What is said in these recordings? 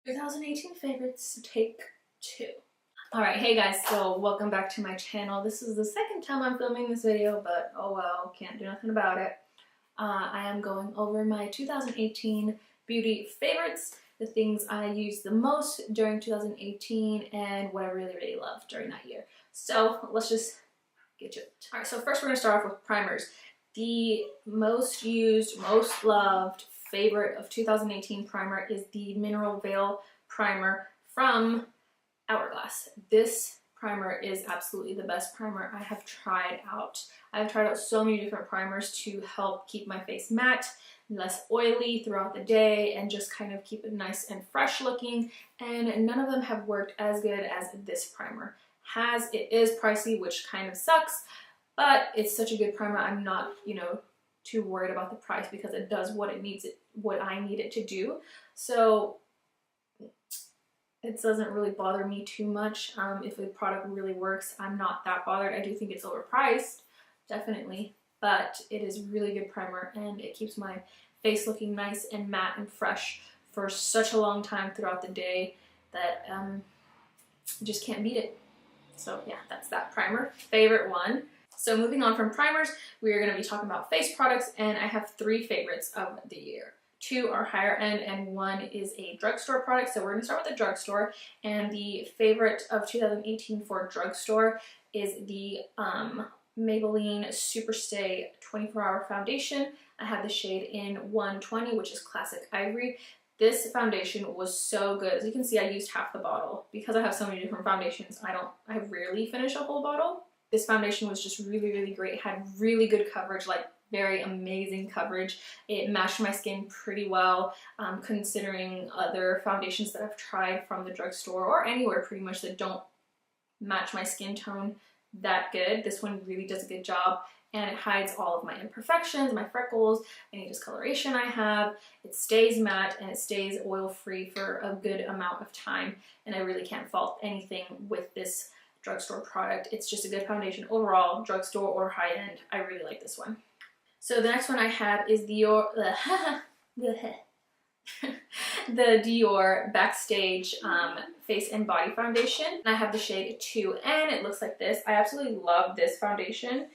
2018 favorites, take 2. Alright, hey guys, so welcome back to my channel. This is the second time I'm filming this video, but oh well, can't do nothing about it. I am going over my 2018 beauty favorites, the things I used the most during 2018, and what I really loved during that year. So let's just get to it. Alright, so first we're going to start off with primers. The most used, most loved favorite of 2018 primer is the Mineral Veil primer from Hourglass. This primer is absolutely the best primer I have tried out. I've tried out so many different primers to help keep my face matte, less oily throughout the day, and just kind of keep it nice and fresh looking, and none of them have worked as good as this primer has. It is pricey, which kind of sucks, but it's such a good primer. I'm not, too worried about the price because it does what I need it to do. So it doesn't really bother me too much. If the product really works, I'm not that bothered. I do think it's overpriced, definitely, but it is a really good primer and it keeps my face looking nice and matte and fresh for such a long time throughout the day that just can't beat it. So yeah, that's that primer. Favorite one. So moving on from primers, we are going to be talking about face products, and I have 3 favorites of the year. 2 are higher end and 1 is a drugstore product. So we're going to start with the drugstore, and the favorite of 2018 for drugstore is the Maybelline Superstay 24-Hour Foundation. I have the shade in 120, which is Classic Ivory. This foundation was so good. As you can see, I used half the bottle. Because I have so many different foundations, I rarely finish a whole bottle. This foundation was just really great. It had really good coverage, like very amazing coverage. It matched my skin pretty well, considering other foundations that I've tried from the drugstore or anywhere pretty much that don't match my skin tone that good. This one really does a good job, and it hides all of my imperfections, my freckles, any discoloration I have. It stays matte and it stays oil-free for a good amount of time, and I really can't fault anything with this drugstore product. It's just a good foundation overall, drugstore or high-end. I really like this one. So the next one I have is the Dior Backstage Face and Body Foundation. I have the shade 2, and it looks like this. I absolutely love this foundation,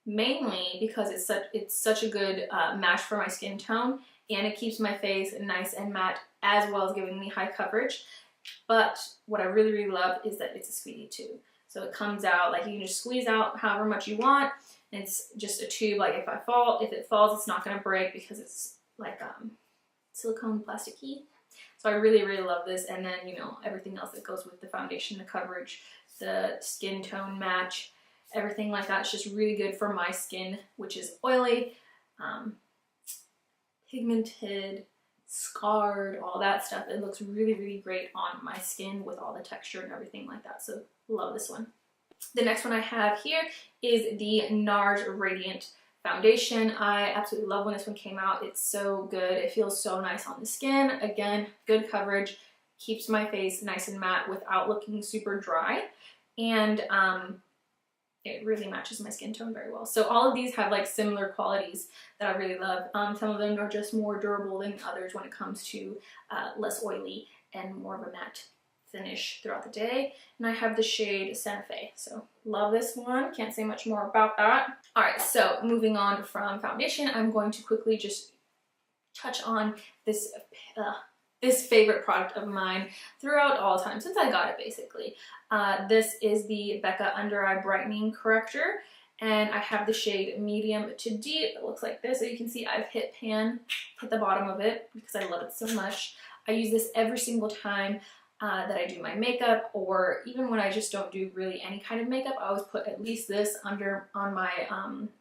mainly because it's such a good match for my skin tone, and it keeps my face nice and matte as well as giving me high coverage. But what I really love is that it's a squeezy tube. So it comes out, like you can just squeeze out however much you want. And it's just a tube, like if it falls, it's not gonna break because it's like silicone plasticky. So I really love this. And then, everything else that goes with the foundation, the coverage, the skin tone match, everything like that. It's just really good for my skin, which is oily, pigmented, scarred, all that stuff. It looks really great on my skin with all the texture and everything like that. So love this one. The next one I have here is the NARS Radiant Foundation. I absolutely love when this one came out. It's so good. It feels so nice on the skin. Again, good coverage, keeps my face nice and matte without looking super dry, and it really matches my skin tone very well. So all of these have like similar qualities that I really love. Some of them are just more durable than others when it comes to less oily and more of a matte finish throughout the day. And I have the shade Santa Fe. So love this one. Can't say much more about that. All right, so moving on from foundation, I'm going to quickly just touch on this favorite product of mine throughout all time, since I got it basically. This is the Becca Under Eye Brightening Corrector, and I have the shade medium to deep. It looks like this. So you can see I've hit the bottom of it because I love it so much. I use this every single time that I do my makeup, or even when I just don't do really any kind of makeup. I always put at least this on my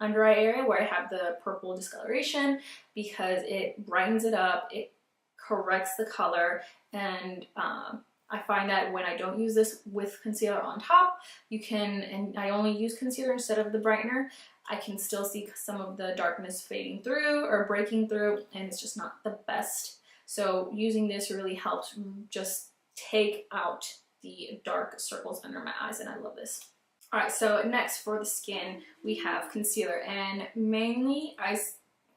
under eye area where I have the purple discoloration, because it brightens it up, it corrects the color, and I find that when I don't use this with concealer on top, and I only use concealer instead of the brightener, I can still see some of the darkness fading through or breaking through, and it's just not the best. So using this really helps just take out the dark circles under my eyes, and I love this. Alright, so next for the skin, we have concealer, and mainly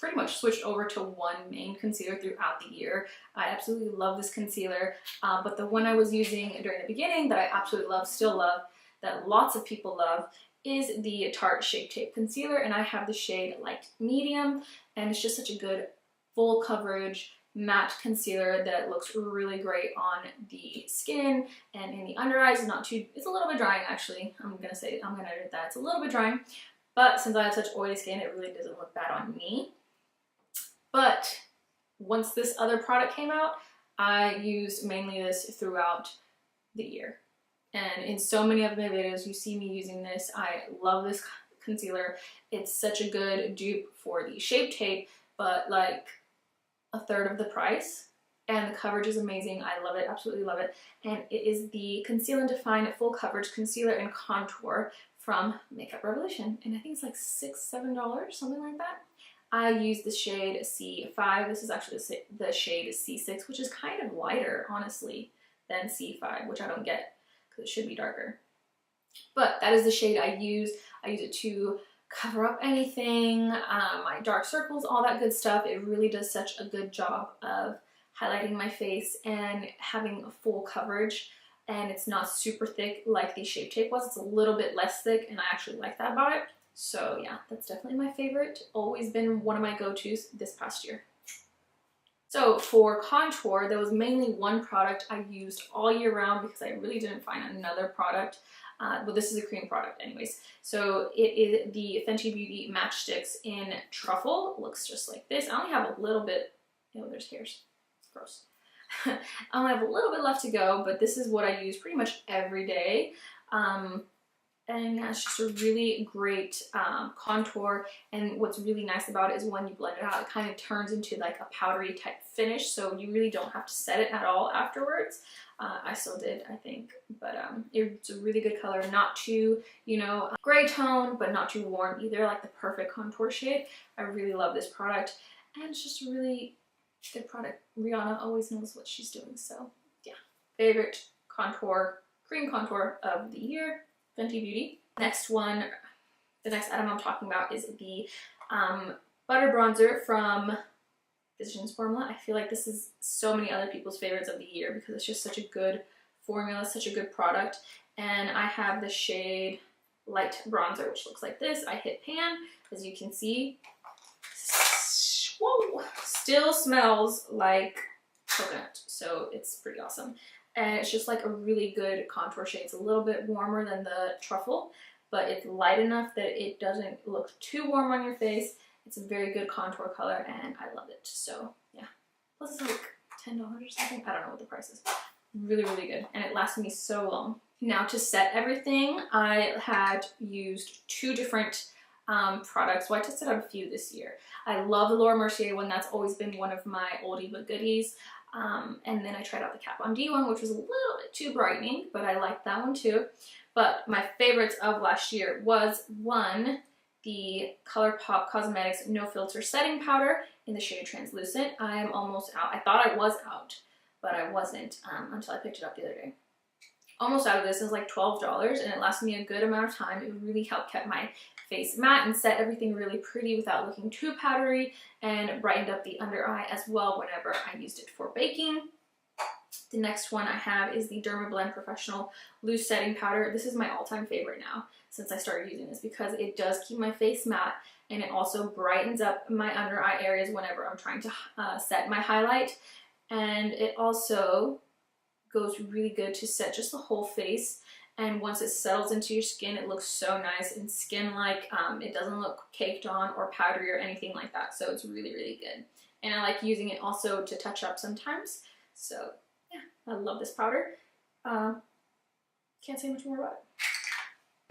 pretty much switched over to one main concealer throughout the year. I absolutely love this concealer, but the one I was using during the beginning that I absolutely love, still love, that lots of people love, is the Tarte Shape Tape Concealer, and I have the shade Light Medium, and it's just such a good full coverage matte concealer that looks really great on the skin and in the under eyes. Not too, it's a little bit drying actually. I'm gonna edit that. It's a little bit drying, but since I have such oily skin, it really doesn't look bad on me. But once this other product came out, I used mainly this throughout the year. And in so many of my videos, you see me using this. I love this concealer. It's such a good dupe for the Shape Tape, but like a third of the price, and the coverage is amazing. I love it, absolutely love it. And it is the Conceal and Define Full Coverage Concealer and Contour from Makeup Revolution, and I think it's like $6–7, something like that. I use the shade C5. This is actually the shade C6, which is kind of lighter, honestly, than C5, which I don't get because it should be darker. But that is the shade I use. I use it to cover up anything, my dark circles, all that good stuff. It really does such a good job of highlighting my face and having a full coverage, and it's not super thick like the Shape Tape was. It's a little bit less thick, and I actually like that about it. So yeah, that's definitely my favorite. Always been one of my go-tos this past year. So for contour, there was mainly one product I used all year round because I really didn't find another product. But this is a cream product anyways. So it is the Fenty Beauty Matchsticks in Truffle. It looks just like this. I only have a little bit, oh, there's hairs, gross. I only have a little bit left to go, but this is what I use pretty much every day. And yeah, it's just a really great contour, and what's really nice about it is when you blend it out, it kind of turns into like a powdery type finish, so you really don't have to set it at all afterwards. I still did, I think, but it's a really good color, not too, you know, gray tone, but not too warm either, like the perfect contour shade. I really love this product, and it's just a really good product. Rihanna always knows what she's doing, so yeah. Favorite contour, cream contour of the year, Fenty Beauty. Next one, the next item I'm talking about is the Butter Bronzer from Physicians Formula. I feel like this is so many other people's favorites of the year because it's just such a good formula, such a good product. And I have the shade Light Bronzer, which looks like this. I hit pan, as you can see. Whoa! Still smells like coconut, so it's pretty awesome. And it's just like a really good contour shade. It's a little bit warmer than the Truffle, but it's light enough that it doesn't look too warm on your face. It's a very good contour color, and I love it. So yeah, plus it's like $10 or something. I don't know what the price is. Really, really good, and it lasted me so long. Now to set everything, I had used two different products. Well, I tested out a few this year. I love the Laura Mercier one. That's always been one of my oldie but goodies. And then I tried out the Kat Von D one, which was a little bit too brightening, but I liked that one too. But my favorites of last year was one, the ColourPop Cosmetics No Filter Setting Powder in the shade Translucent. I am almost out. I thought I was out, but I wasn't until I picked it up the other day. Almost out of this. It was like $12, and it lasted me a good amount of time. It really helped keep my face matte and set everything really pretty without looking too powdery, and brightened up the under eye as well whenever I used it for baking. The next one I have is the Dermablend Professional Loose Setting Powder. This is my all-time favorite now since I started using this because it does keep my face matte, and it also brightens up my under eye areas whenever I'm trying to set my highlight. And it also goes really good to set just the whole face, and once it settles into your skin, it looks so nice and skin-like. It doesn't look caked on or powdery or anything like that, so it's really, really good. And I like using it also to touch up sometimes, so yeah, I love this powder. Can't say much more about it.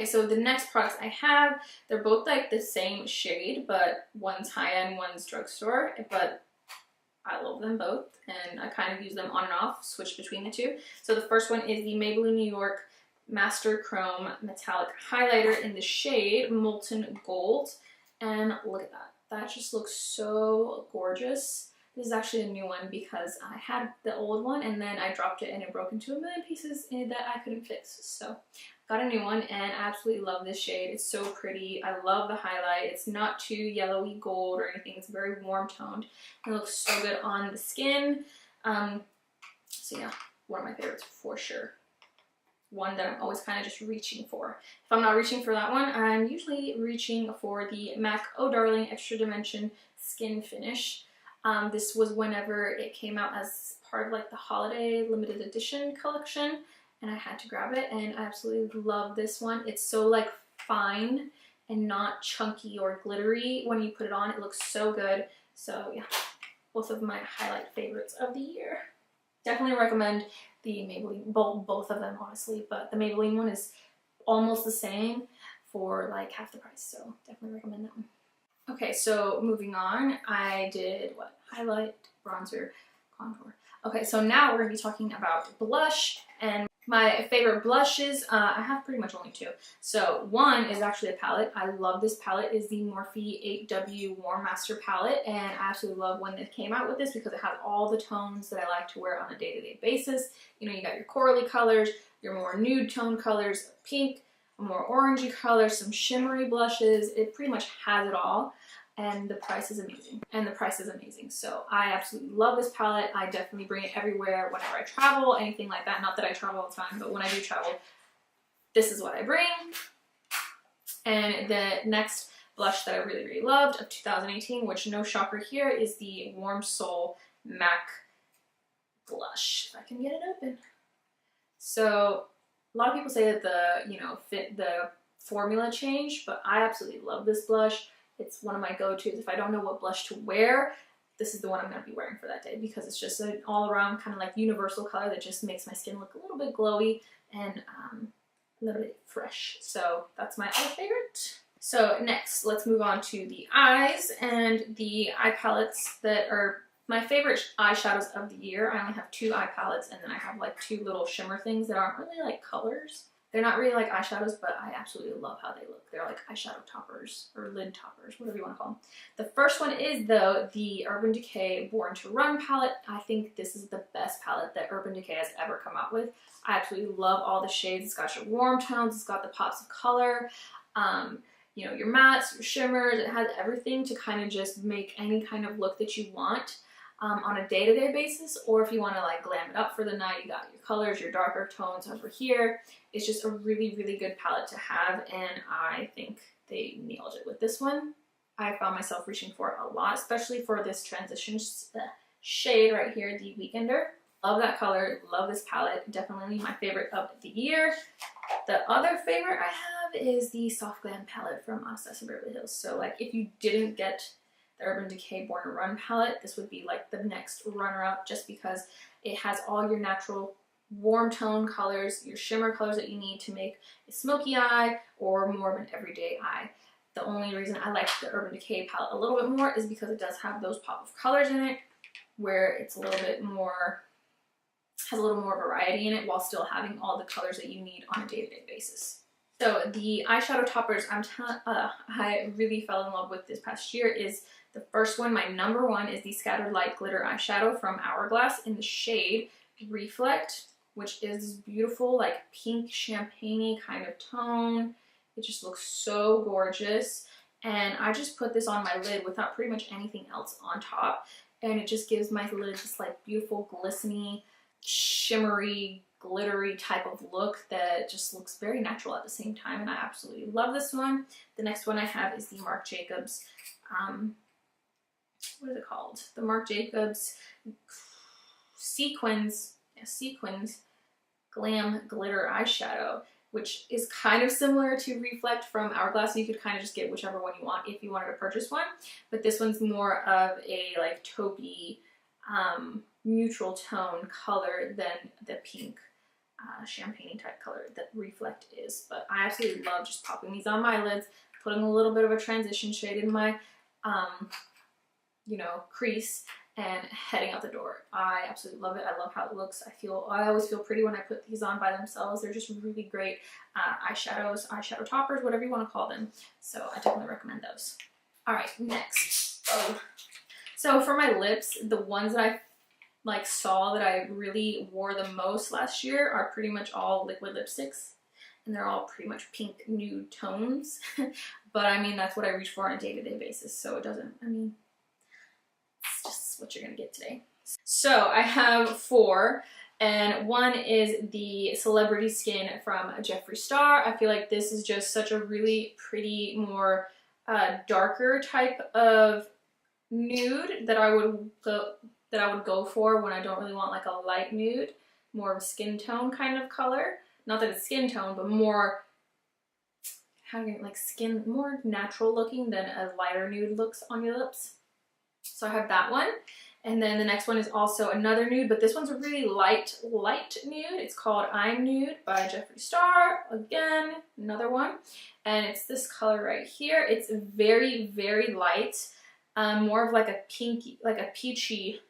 Okay, so the next products I have, they're both like the same shade, but one's high-end, one's drugstore, but I love them both, and I kind of use them on and off, switch between the two. So the first one is the Maybelline New York Master Chrome Metallic Highlighter in the shade Molten Gold, and look at that. That just looks so gorgeous. This is actually a new one because I had the old one and then I dropped it and it broke into a million pieces that I couldn't fix. So got a new one and I absolutely love this shade. It's so pretty. I love the highlight. It's not too yellowy gold or anything. It's very warm toned. It looks so good on the skin. So yeah, one of my favorites for sure. One that I'm always kind of just reaching for. If I'm not reaching for that one, I'm usually reaching for the MAC Oh Darling Extra Dimension Skinfinish. This was whenever it came out as part of like the holiday limited edition collection, and I had to grab it, and I absolutely love this one. It's so like fine and not chunky or glittery. When you put it on, it looks so good. So yeah, both of my highlight favorites of the year. Definitely recommend the Maybelline, both of them honestly, but the Maybelline one is almost the same for like half the price, so definitely recommend that one. Okay, so moving on, I did what? Highlight, bronzer, contour. Okay, so now we're going to be talking about blush, and my favorite blushes, I have pretty much only two. So one is actually a palette. I love this palette. It's the Morphe 8W Warm Master palette, and I absolutely love when it came out with this because it has all the tones that I like to wear on a day-to-day basis. You know, you got your corally colors, your more nude tone colors, pink, a more orangey color, some shimmery blushes. It pretty much has it all. And the price is amazing. So I absolutely love this palette. I definitely bring it everywhere whenever I travel, anything like that. Not that I travel all the time, but when I do travel, this is what I bring. And the next blush that I really, really loved of 2018, which no shocker here, is the Warm Soul MAC blush. If I can get it open. So a lot of people say that the formula changed, but I absolutely love this blush. It's one of my go-tos. If I don't know what blush to wear, this is the one I'm going to be wearing for that day because it's just an all-around kind of like universal color that just makes my skin look a little bit glowy and a little bit fresh. So that's my other favorite. So next, let's move on to the eyes and the eye palettes that are my favorite eyeshadows of the year. I only have two eye palettes, and then I have like two little shimmer things that aren't really like colors. They're not really like eyeshadows, but I absolutely love how they look. They're like eyeshadow toppers or lid toppers, whatever you want to call them. The first one is, though, the Urban Decay Born to Run palette. I think this is the best palette that Urban Decay has ever come out with. I absolutely love all the shades. It's got your warm tones. It's got the pops of color. You know, your mattes, your shimmers. It has everything to kind of just make any kind of look that you want. On a day-to-day basis, or if you want to like glam it up for the night, you got your colors, your darker tones over here. It's just a really, really good palette to have, and I think they nailed it with this one. I found myself reaching for it a lot, especially for this transition shade right here, the Weekender. Love that color, love this palette, definitely my favorite of the year. The other favorite I have is the Soft Glam palette from Anastasia Beverly Hills. So like if you didn't get Urban Decay Born to Run palette, this would be like the next runner-up just because it has all your natural warm tone colors, your shimmer colors that you need to make a smoky eye or more of an everyday eye. The only reason I like the Urban Decay palette a little bit more is because it does have those pop of colors in it where it's a little bit more, has a little more variety in it while still having all the colors that you need on a day-to-day basis. So the eyeshadow toppers I really fell in love with this past year is the first one, my number one, is the Scattered Light Glitter Eyeshadow from Hourglass in the shade Reflect, which is beautiful, like pink champagne-y kind of tone. It just looks so gorgeous. And I just put this on my lid without pretty much anything else on top. And it just gives my lid this like beautiful, glistening, shimmery, glittery type of look that just looks very natural at the same time. And I absolutely love this one. The next one I have is the Marc Jacobs, what is it called? The Marc Jacobs Sequins Glam Glitter Eyeshadow, which is kind of similar to Reflect from Hourglass. You could kind of just get whichever one you want if you wanted to purchase one. But this one's more of a like taupey, neutral tone color than the pink champagne type color that Reflect is. But I absolutely love just popping these on my lids, putting a little bit of a transition shade in my you know, crease, and heading out the door. I absolutely love it. I love how it looks. I always feel pretty when I put these on by themselves. They're just really great eyeshadows, eyeshadow toppers, whatever you want to call them. So I definitely recommend those. All right, next. So for my lips, the ones that I saw that I really wore the most last year are pretty much all liquid lipsticks. and they're all pretty much pink nude tones. But I mean, that's what I reach for on a day-to-day basis, so it doesn't, I mean, it's just what you're gonna get today. So I have 4, and one is the Celebrity Skin from Jeffree Star. I feel like this is just such a really pretty, more darker type of nude that I would go for when I don't really want like a light nude, more of a skin tone kind of color. Not that it's skin tone, but more, how do you, like skin, more natural looking than a lighter nude looks on your lips. So I have that one. And then the next one is also another nude, but this one's a really light nude. It's called I'm Nude by Jeffree Star. Again, another one. And it's this color right here. It's very, very light. More of like a pinky, like a peachy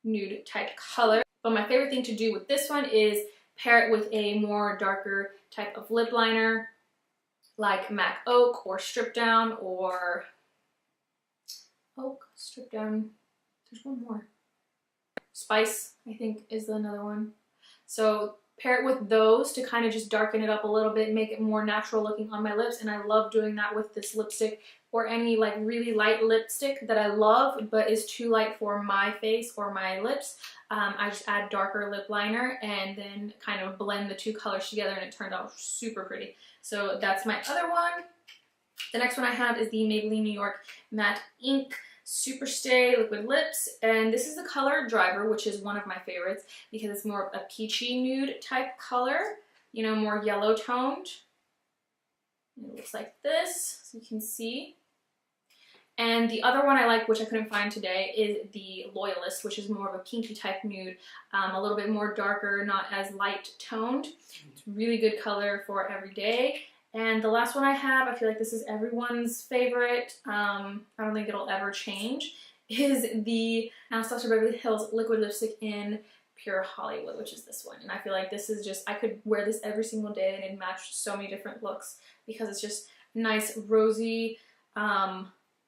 nude type color. But my favorite thing to do with this one is pair it with a more darker type of lip liner, like MAC Oak or Strip Down or Oak, Strip Down. There's one more. Spice, I think, is another one. So pair it with those to kind of just darken it up a little bit, make it more natural looking on my lips. And I love doing that with this lipstick or any like really light lipstick that I love but is too light for my face or my lips. I just add darker lip liner and then kind of blend the two colors together, and it turned out super pretty. So that's my other one. The next one I have is the Maybelline New York Matte Ink Superstay Liquid Lips, and this is the color Driver, which is one of my favorites because it's more of a peachy nude type color, you know, more yellow toned. It looks like this, so you can see. And the other one I like, which I couldn't find today, is the Loyalist, which is more of a pinky type nude, a little bit more darker, not as light toned. It's a really good color for every day. And the last one I have, I feel like this is everyone's favorite, I don't think it'll ever change, is the Anastasia Beverly Hills Liquid Lipstick in Pure Hollywood, which is this one. And I feel like this is just, I could wear this every single day and it'd match so many different looks because it's just nice, rosy,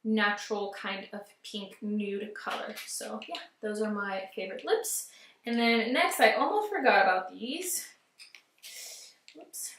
natural kind of pink nude color. So yeah, those are my favorite lips. And then next, I almost forgot about these. Whoops.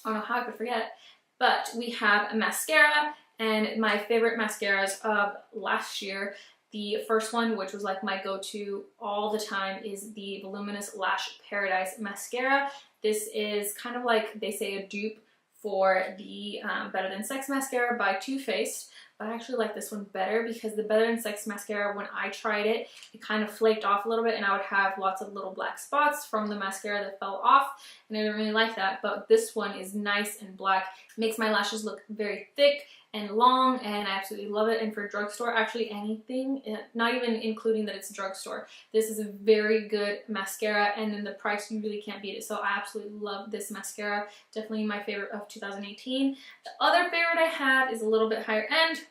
I don't know how I could forget, but we have a mascara, and my favorite mascaras of last year. The first one, which was like my go-to all the time, is the Voluminous Lash Paradise Mascara. This is kind of like, they say, a dupe for the Better Than Sex Mascara by Too Faced. But I actually like this one better because the Better Than Sex Mascara, when I tried it, it kind of flaked off a little bit and I would have lots of little black spots from the mascara that fell off, and I didn't really like that. But this one is nice and black, makes my lashes look very thick and long, and I absolutely love it. And for drugstore, actually anything, not even including that it's a drugstore, this is a very good mascara, and then the price, you really can't beat it. So I absolutely love this mascara. Definitely my favorite of 2018. The other favorite I have is a little bit higher end,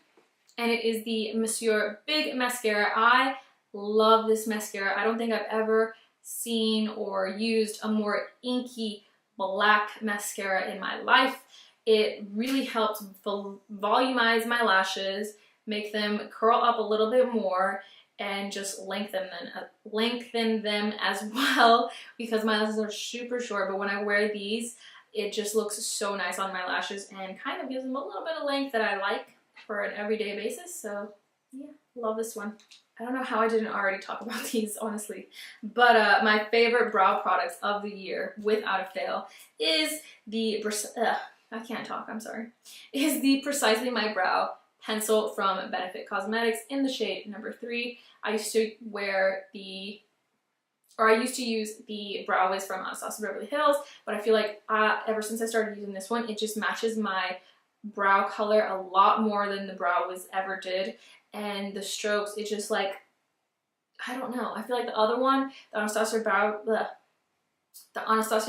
and it is the Monsieur Big Mascara. I love this mascara. I don't think I've ever seen or used a more inky black mascara in my life. It really helps volumize my lashes, make them curl up a little bit more, and just lengthen them as well, because my lashes are super short. But when I wear these, it just looks so nice on my lashes and kind of gives them a little bit of length that I like for an everyday basis. So yeah, love this one. I don't know how I didn't already talk about these, honestly. But my favorite brow products of the year, without a fail, is the I can't talk, I'm sorry. Is the Precisely My Brow pencil from Benefit Cosmetics in the shade number 3. I used to use the Brow Wiz from Anastasia Beverly Hills, but I feel like ever since I started using this one, it just matches my brow color a lot more than the Brow Wiz ever did. And the strokes, it's just like, I don't know. I feel like the other one, the Anastasia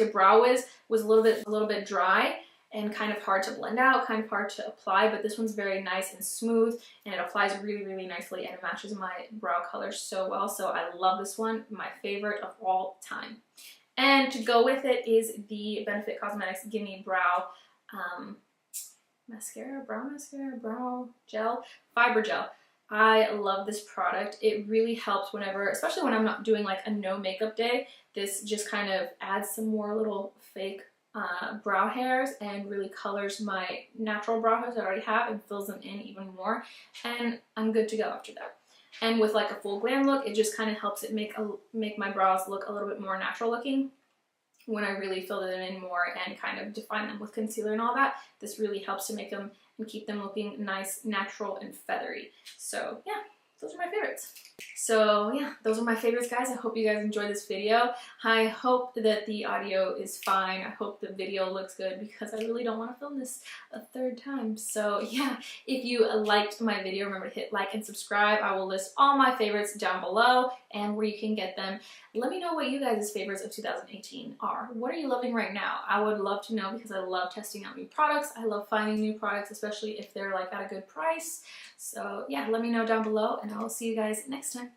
Brow Wiz was a little bit dry and kind of hard to blend out, kind of hard to apply, but this one's very nice and smooth, and it applies really, really nicely, and it matches my brow color so well. So I love this one, my favorite of all time. And to go with it is the Benefit Cosmetics Gimme Brow brow gel, fiber gel. I love this product. It really helps whenever, especially when I'm not doing like a no makeup day. This just kind of adds some more little fake brow hairs and really colors my natural brow hairs that I already have and fills them in even more, and I'm good to go after that. And with like a full glam look, it just kind of helps it make my brows look a little bit more natural looking. When I really fill them in more and kind of define them with concealer and all that, this really helps to make them and keep them looking nice, natural, and feathery. So yeah, those are my favorites. So yeah, those are my favorites, guys. I hope you guys enjoyed this video. I hope that the audio is fine. I hope the video looks good because I really don't want to film this a third time. So yeah, if you liked my video, remember to hit like and subscribe. I will list all my favorites down below and where you can get them. Let me know what you guys' favorites of 2018 are. What are you loving right now? I would love to know because I love testing out new products. I love finding new products, especially if they're like at a good price. So yeah, let me know down below and I will see you guys next time.